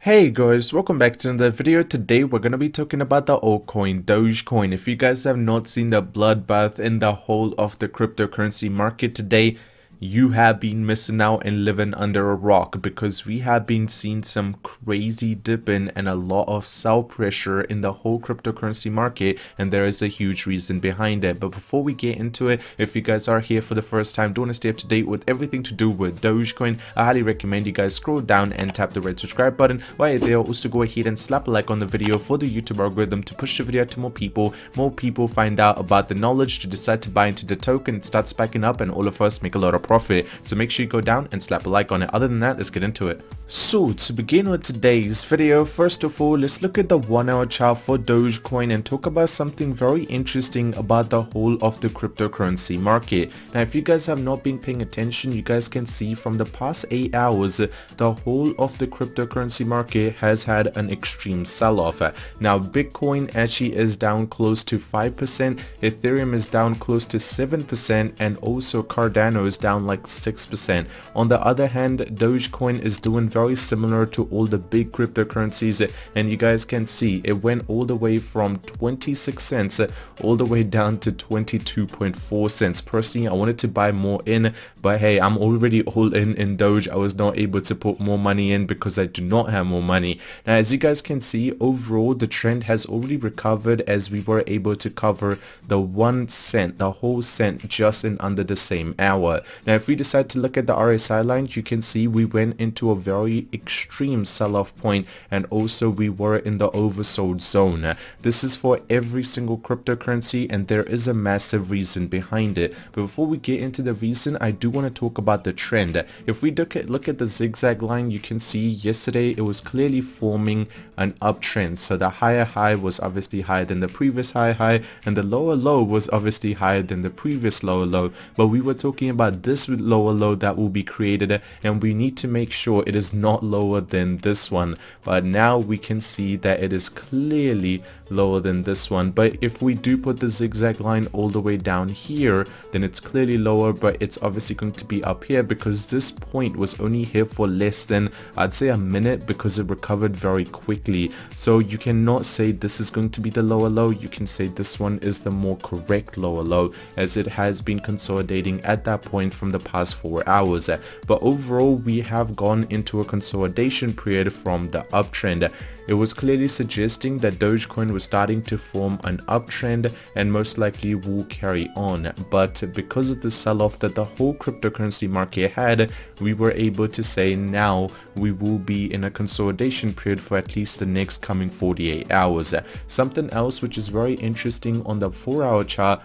Hey guys, welcome back to another video. Today we're going to be talking about the altcoin Dogecoin. If you guys have not seen the bloodbath in the whole of the cryptocurrency market today, you have been missing out and living under a rock, because we have been seeing some crazy dipping and a lot of sell pressure in the whole cryptocurrency market, and there is a huge reason behind it. But before we get into it, if you guys are here for the first time, do want to stay up to date with everything to do with Dogecoin, I highly recommend you guys scroll down and tap the red subscribe button. While you're there, also go ahead and slap a like on the video for the YouTube algorithm to push the video to more people. More people find out about the knowledge to decide to buy into the token, it starts spiking up, and all of us make a lot of profit. So make sure you go down and slap a like on it. Other than that, let's get into it. So to begin with today's video, first of all, let's look at the 1 hour chart for Dogecoin and talk about something very interesting about the whole of the cryptocurrency market. Now, if you guys have not been paying attention, you guys can see from the past 8 hours, the whole of the cryptocurrency market has had an extreme sell-off. Now, Bitcoin actually is down close to 5%, Ethereum is down close to 7%, and also Cardano is down like 6%. On the other hand, Dogecoin is doing very similar to all the big cryptocurrencies, and you guys can see it went all the way from 26 cents all the way down to 22.4 cents. Personally, I wanted to buy more in, but hey, I'm already all in Doge. I was not able to put more money in because I do not have more money. Now, as you guys can see, overall the trend has already recovered, as we were able to cover the 1 cent, the whole cent, just in under the same hour. Now, if we decide to look at the RSI lines, you can see we went into a very extreme sell-off point, and also we were in the oversold zone. This is for every single cryptocurrency, and there is a massive reason behind it. But before we get into the reason, I do want to talk about the trend. If we look at the zigzag line, you can see yesterday it was clearly forming an uptrend. So the higher high was obviously higher than the previous high, and the lower low was obviously higher than the previous lower low. But we were talking about this lower low that will be created, and we need to make sure it is not lower than this one. But now we can see that it is clearly lower than this one. But if we do put the zigzag line all the way down here, then it's clearly lower, but it's obviously going to be up here, because this point was only here for less than, I'd say, a minute, because it recovered very quickly. So you cannot say this is going to be the lower low. You can say this one is the more correct lower low, as it has been consolidating at that point from the past 4 hours. But overall, we have gone into a consolidation period from the uptrend. It was clearly suggesting that Dogecoin was starting to form an uptrend and most likely will carry on. But because of the sell-off that the whole cryptocurrency market had, we were able to say now we will be in a consolidation period for at least the next coming 48 hours. Something else which is very interesting on the 4-hour chart,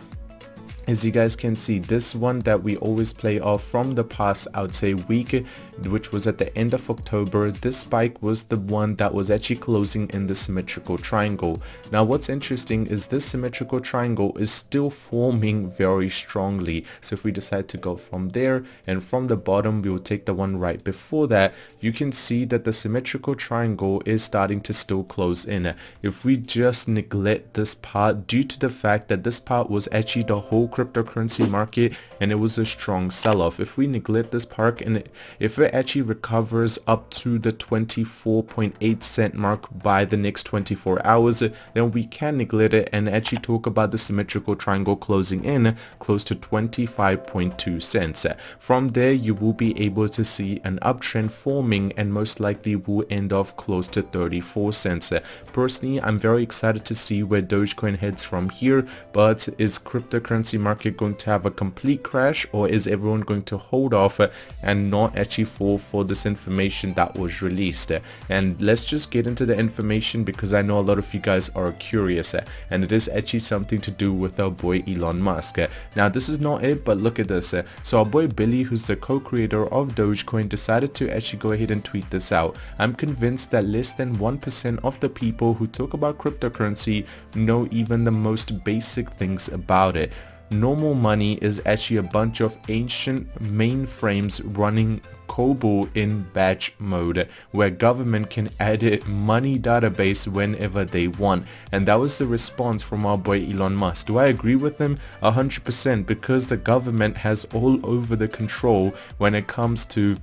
as you guys can see, this one that we always play off from the past, I would say, week, which was at the end of October, this spike was the one that was actually closing in the symmetrical triangle. Now, what's interesting is this symmetrical triangle is still forming very strongly. So if we decide to go from there, and from the bottom we will take the one right before that, you can see that the symmetrical triangle is starting to still close in. If we just neglect this part, due to the fact that this part was actually the whole cryptocurrency market and it was a strong sell-off, if we neglect this part, and if it actually recovers up to the 24.8 cent mark by the next 24 hours, then we can neglect it and actually talk about the symmetrical triangle closing in close to 25.2 cents. From there, you will be able to see an uptrend forming, and most likely will end off close to 34 cents. Personally, I'm very excited to see where Dogecoin heads from here, but is cryptocurrency market going to have a complete crash, or is everyone going to hold off and not actually fall for this information that was released? And let's just get into the information, because I know a lot of you guys are curious, and it is actually something to do with our boy Elon Musk. Now, this is not it, but look at this. So our boy Billy, who's the co-creator of Dogecoin, decided to actually go ahead and tweet this out. I'm convinced that less than 1% of the people who talk about cryptocurrency know even the most basic things about it. Normal money is actually a bunch of ancient mainframes running COBOL in batch mode, where government can edit money database whenever they want. And that was the response from our boy Elon Musk. Do I agree with him? 100%, because the government has all over the control when it comes to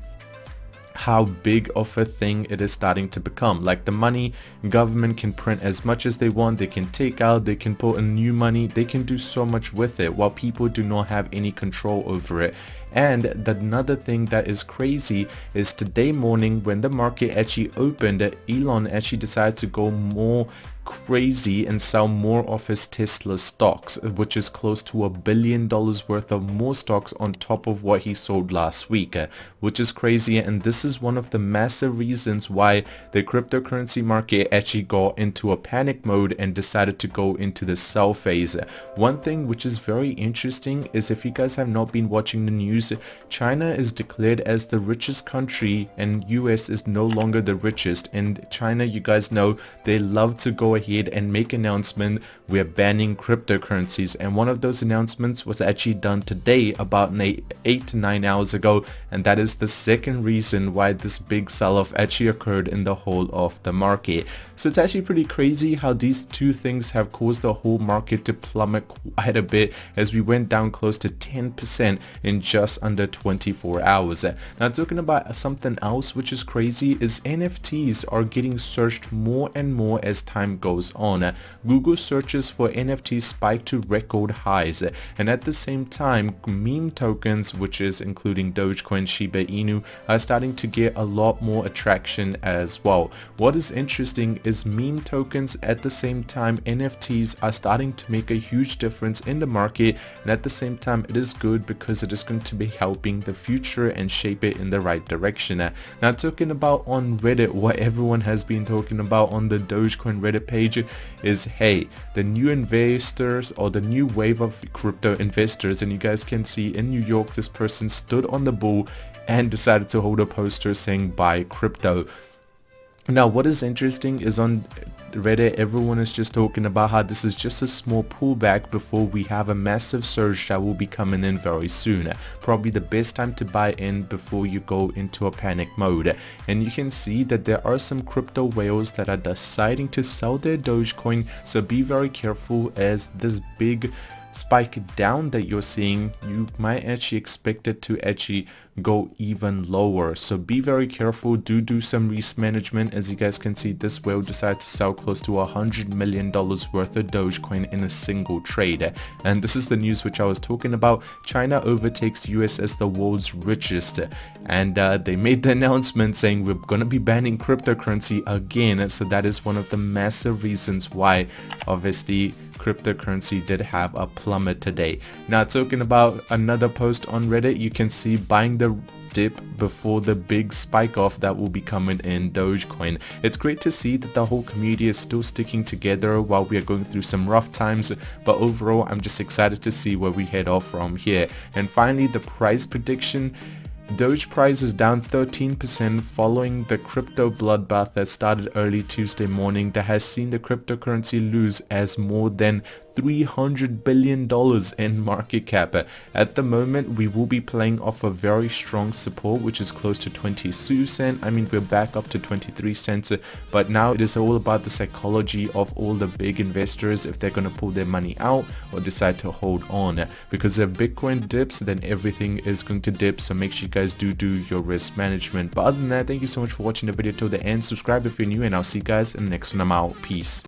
how big of a thing it is starting to become. Like the money, government can print as much as they want, they can take out, they can put in new money, they can do so much with it while people do not have any control over it. And another thing that is crazy is today morning when the market actually opened, Elon actually decided to go more crazy and sell more of his Tesla stocks, which is close to $1 billion worth of more stocks on top of what he sold last week, which is crazy. And this is one of the massive reasons why the cryptocurrency market actually got into a panic mode and decided to go into the sell phase. One thing which is very interesting is, if you guys have not been watching the news, China is declared as the richest country and US is no longer the richest. And China, you guys know, they love to go ahead and make announcement, we're banning cryptocurrencies, and one of those announcements was actually done today about 8 to 9 hours ago, and that is the second reason why this big sell-off actually occurred in the whole of the market. So it's actually pretty crazy how these two things have caused the whole market to plummet quite a bit, as we went down close to 10% in just under 24 hours. Now talking about something else which is crazy is NFTs are getting searched more and more as time goes on. Google searches for NFTs spiked to record highs, and at the same time meme tokens, which is including Dogecoin, Shiba Inu, are starting to get a lot more attraction as well. What is interesting is meme tokens, at the same time NFTs are starting to make a huge difference in the market, and at the same time it is good because it is going to be helping the future and shape it in the right direction. Now talking about on Reddit, what everyone has been talking about on the Dogecoin Reddit page is, hey, the new investors or the new wave of crypto investors, and you guys can see in New York this person stood on the bull and decided to hold a poster saying buy crypto. Now what is interesting is on Reddit, everyone is just talking about how this is just a small pullback before we have a massive surge that will be coming in very soon. Probably the best time to buy in before you go into a panic mode. And you can see that there are some crypto whales that are deciding to sell their Dogecoin, so be very careful, as this big spike down that you're seeing, you might actually expect it to actually go even lower. So be very careful, do some risk management. As you guys can see, this whale decided to sell close to $100 million worth of Dogecoin in a single trade. And this is the news which I was talking about. China overtakes US as the world's richest, and they made the announcement saying we're going to be banning cryptocurrency again. So that is one of the massive reasons why obviously cryptocurrency did have a plummet today. Now talking about another post on Reddit, you can see buying the dip before the big spike off that will be coming in Dogecoin. It's great to see that the whole community is still sticking together while we are going through some rough times, but overall I'm just excited to see where we head off from here. And finally, the price prediction. Doge price is down 13% following the crypto bloodbath that started early Tuesday morning that has seen the cryptocurrency lose as more than $300 billion in market cap. At the moment, we will be playing off a very strong support, which is close to 22 cents. I mean, we're back up to 23 cents, but now it is all about the psychology of all the big investors, if they're going to pull their money out or decide to hold on. Because if Bitcoin dips, then everything is going to dip, so make sure you guys do your risk management. But other than that, thank you so much for watching the video till the end. Subscribe if you're new, and I'll see you guys in the next one. I'm out. Peace.